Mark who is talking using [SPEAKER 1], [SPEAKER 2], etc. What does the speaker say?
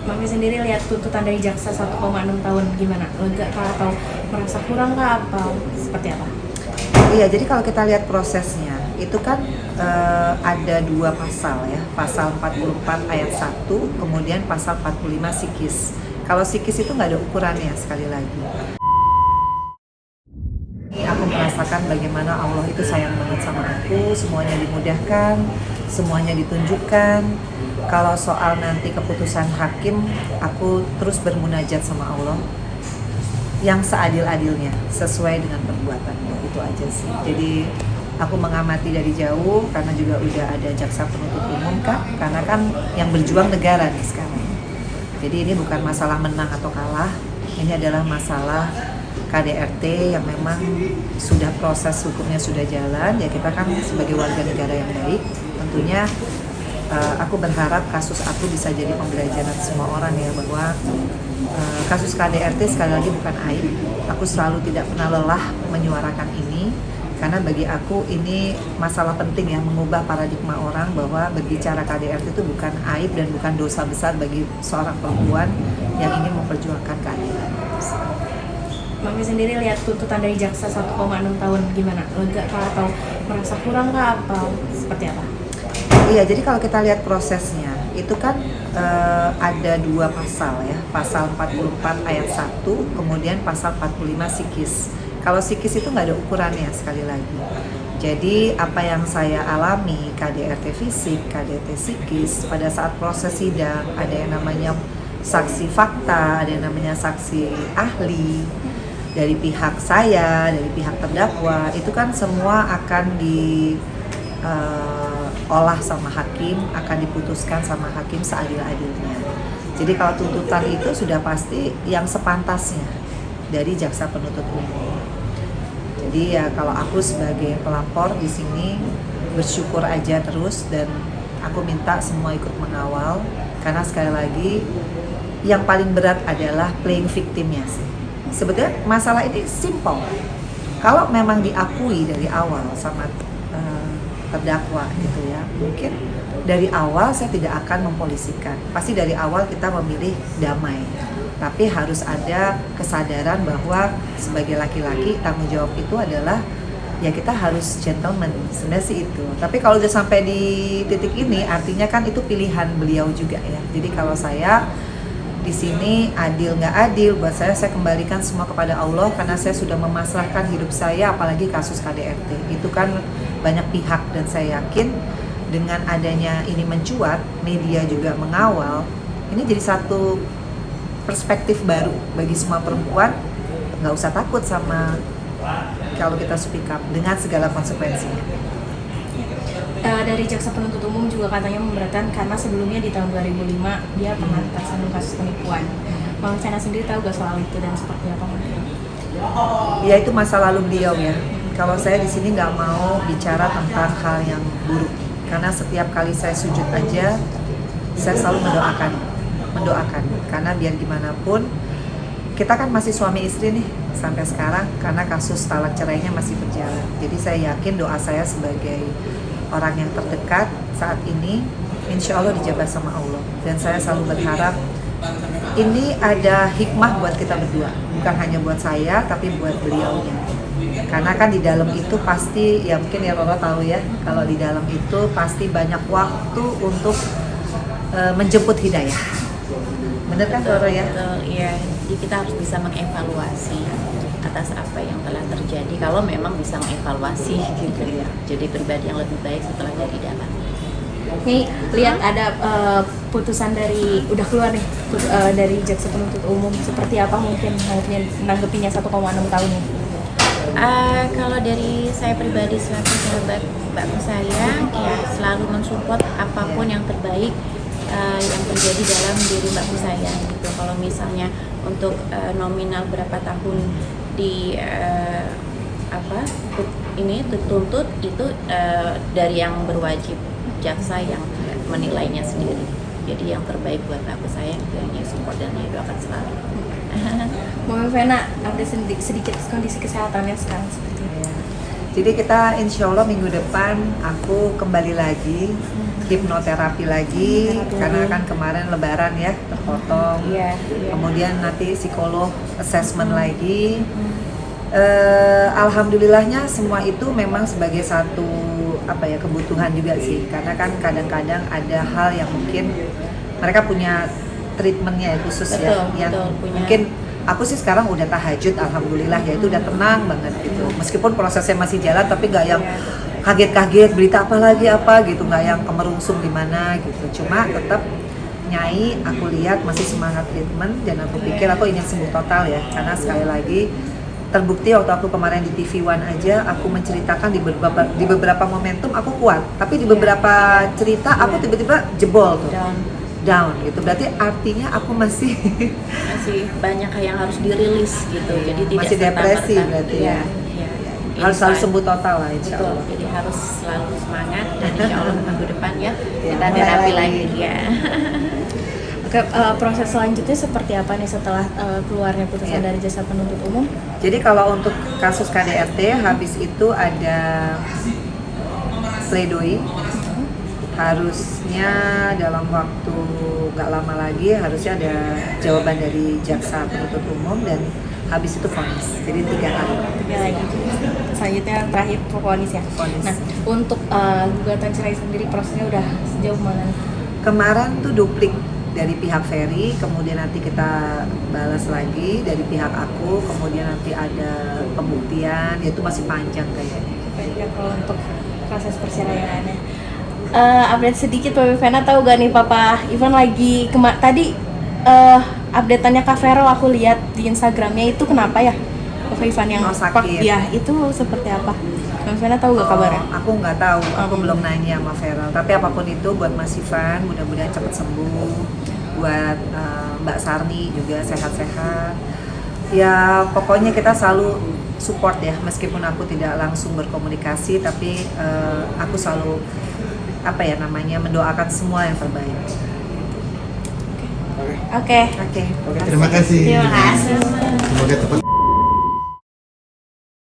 [SPEAKER 1] Mami sendiri lihat tuntutan dari jaksa 1,6 tahun gimana? Lega kah atau merasa kurang kah apa seperti apa?
[SPEAKER 2] Iya, jadi kalau kita lihat prosesnya, itu kan ada dua pasal ya, pasal 44 ayat 1, kemudian pasal 45 sikis. Kalau sikis itu nggak ada ukurannya sekali lagi. Ini aku merasakan bagaimana Allah itu sayang banget sama aku, semuanya dimudahkan, semuanya ditunjukkan. Kalau soal nanti keputusan hakim, aku terus bermunajat sama Allah yang seadil-adilnya sesuai dengan perbuatannya, itu aja sih. Jadi aku mengamati dari jauh karena juga udah ada jaksa penuntut umum kan, karena kan yang berjuang negara nih sekarang. Jadi ini bukan masalah menang atau kalah, ini adalah masalah KDRT yang memang sudah proses hukumnya sudah jalan. Ya kita kan sebagai warga negara yang baik, tentunya aku berharap kasus aku bisa jadi pembelajaran semua orang ya, bahwa kasus KDRT sekali lagi bukan aib. Aku selalu tidak pernah lelah menyuarakan ini karena bagi aku ini masalah penting ya, mengubah paradigma orang bahwa berbicara KDRT itu bukan aib dan bukan dosa besar bagi seorang perempuan yang ingin memperjuangkan keadilan.
[SPEAKER 1] Mami sendiri lihat tuntutan dari jaksa 1,6 tahun gimana? Lega kah atau merasa kurang kah apa seperti apa?
[SPEAKER 2] Iya, jadi kalau kita lihat prosesnya, itu kan ada dua pasal ya, pasal 44 ayat 1, kemudian pasal 45 sikis. Kalau sikis itu nggak ada ukurannya sekali lagi. Jadi apa yang saya alami, KDRT fisik, KDRT psikis, pada saat proses sidang, ada yang namanya saksi fakta, ada yang namanya saksi ahli, dari pihak saya, dari pihak terdakwa, itu kan semua akan olah sama hakim, akan diputuskan sama hakim seadil-adilnya. Jadi kalau tuntutan itu sudah pasti yang sepantasnya dari jaksa penuntut umum. Jadi ya kalau aku sebagai pelapor di sini bersyukur aja terus, dan aku minta semua ikut mengawal karena sekali lagi yang paling berat adalah playing victimnya sih. Sebetulnya masalah ini simple. Kalau memang diakui dari awal sama terdakwa gitu ya, mungkin dari awal saya tidak akan mempolisikan. Pasti dari awal kita memilih damai, tapi harus ada kesadaran bahwa sebagai laki-laki tanggung jawab itu adalah ya kita harus gentleman, sebenarnya sih itu. Tapi kalau udah sampai di titik ini, artinya kan itu pilihan beliau juga ya. Jadi kalau saya di sini adil nggak adil, buat saya kembalikan semua kepada Allah karena saya sudah memasrahkan hidup saya, apalagi kasus KDRT. Itu kan banyak pihak, dan saya yakin dengan adanya ini mencuat, media juga mengawal, ini jadi satu perspektif baru bagi semua perempuan. Nggak usah takut sama kalau kita speak up dengan segala konsekuensinya.
[SPEAKER 1] Dari jaksa penuntut umum juga katanya memberatkan karena sebelumnya di tahun 2005 dia pernah tersandung kasus penipuan. Mami Vena sendiri tahu gak soal itu dan seperti apa mungkin?
[SPEAKER 2] Ya itu masa lalu beliau ya. Kalau saya di sini nggak mau bicara tentang hal yang buruk, karena setiap kali saya sujud aja, saya selalu mendoakan, karena biar gimana pun kita kan masih suami istri nih sampai sekarang, karena kasus talak cerainya masih berjalan. Jadi saya yakin doa saya sebagai orang yang terdekat saat ini, insya Allah dijabat sama Allah. Dan saya selalu berharap ini ada hikmah buat kita berdua, bukan hanya buat saya, tapi buat beliaunya. Karena kan di dalam itu pasti, ya mungkin ya Roro tahu ya, kalau di dalam itu pasti banyak waktu untuk menjemput hidayah. Bener kan Roro ya?
[SPEAKER 3] Iya, jadi kita harus bisa mengevaluasi atas apa yang telah terjadi, kalau memang bisa mengevaluasi gitu ya. Jadi pribadi yang lebih baik setelah dari dalam.
[SPEAKER 1] Nih lihat ada putusan dari udah keluar nih dari jaksa penuntut umum, seperti apa mungkin menanggapinya 1,6 tahun ini?
[SPEAKER 3] Kalau dari saya pribadi selaku sahabat mbakku sayang, ya selalu mensupport apapun yang terbaik yang terjadi dalam diri mbakku sayang gitu. Kalau misalnya untuk nominal berapa tahun di ini dituntut itu dari yang berwajib, jaksa yang menilainya sendiri. Jadi yang terbaik buat mbakku sayang itu yang support dan yang doakan selalu.
[SPEAKER 1] Mami Vena, ada sedikit kondisi kesehatannya sekarang seperti ini.
[SPEAKER 2] Jadi kita insya Allah minggu depan aku kembali lagi hipnoterapi lagi, karena kan kemarin lebaran ya, potong.
[SPEAKER 1] Iya.
[SPEAKER 2] Kemudian nanti psikolog assessment lagi. Alhamdulillahnya semua itu memang sebagai satu kebutuhan juga sih, karena kan kadang-kadang ada hal yang mungkin mereka punya treatmentnya ya khusus yang
[SPEAKER 3] punya.
[SPEAKER 2] mungkin aku sih sekarang udah tahajud alhamdulillah ya, itu udah tenang banget gitu, meskipun prosesnya masih jalan tapi nggak yang kaget-kaget berita apa lagi gitu, nggak yang kemerungsung gimana gitu, cuma tetap Nyai aku lihat masih semangat treatment dan aku pikir aku ingin sembuh total ya, karena sekali lagi terbukti waktu aku kemarin di TV One aja aku menceritakan di beberapa momentum aku kuat, tapi di beberapa cerita aku tiba-tiba jebol tuh, down gitu, berarti artinya aku masih
[SPEAKER 3] banyak yang harus dirilis gitu, jadi tidak
[SPEAKER 2] masih depresi berarti ya. Harus sembuh total lah insya Allah.
[SPEAKER 3] Jadi harus selalu semangat dan insya Allah minggu depan ya kita
[SPEAKER 2] mulai
[SPEAKER 3] terapi
[SPEAKER 2] lagi.
[SPEAKER 3] lagi ya.
[SPEAKER 1] Oke, proses selanjutnya seperti apa nih setelah keluarnya putusan dari jaksa penuntut umum?
[SPEAKER 2] Jadi kalau untuk kasus KDRT habis itu ada pledoi, harusnya dalam waktu nggak lama lagi harusnya ada jawaban dari jaksa penuntut umum dan habis itu vonis. Jadi 3 hari.
[SPEAKER 1] 3 lagi. Selanjutnya terakhir vonis ya.
[SPEAKER 2] Vonis.
[SPEAKER 1] Nah, untuk gugatan cerai sendiri prosesnya udah sejauh mana?
[SPEAKER 2] Kemarin tuh duplik dari pihak Ferry, kemudian nanti kita balas lagi dari pihak aku, kemudian nanti ada pembuktian, itu masih panjang kayaknya.
[SPEAKER 1] Ya, kalau untuk proses perceraiannya. Update sedikit Pak Vivena, tahu gak nih Papa Ivan lagi tadi update-annya Kak Vero aku lihat di Instagramnya, itu kenapa ya Papa Ivan yang
[SPEAKER 2] sakit.
[SPEAKER 1] Ya itu seperti apa? Kak Vivena tahu gak kabarnya?
[SPEAKER 2] Aku nggak tahu, aku belum nanya sama Feral. Tapi apapun itu buat Mas Ivan, mudah-mudahan cepat sembuh. Buat Mbak Sarni juga sehat-sehat. Ya pokoknya kita selalu support ya, meskipun aku tidak langsung berkomunikasi, tapi aku selalu mendoakan semua yang terbaik.
[SPEAKER 1] Oke.
[SPEAKER 2] Oke.
[SPEAKER 4] Terima kasih.
[SPEAKER 1] Terima kasih.
[SPEAKER 4] Semoga cepat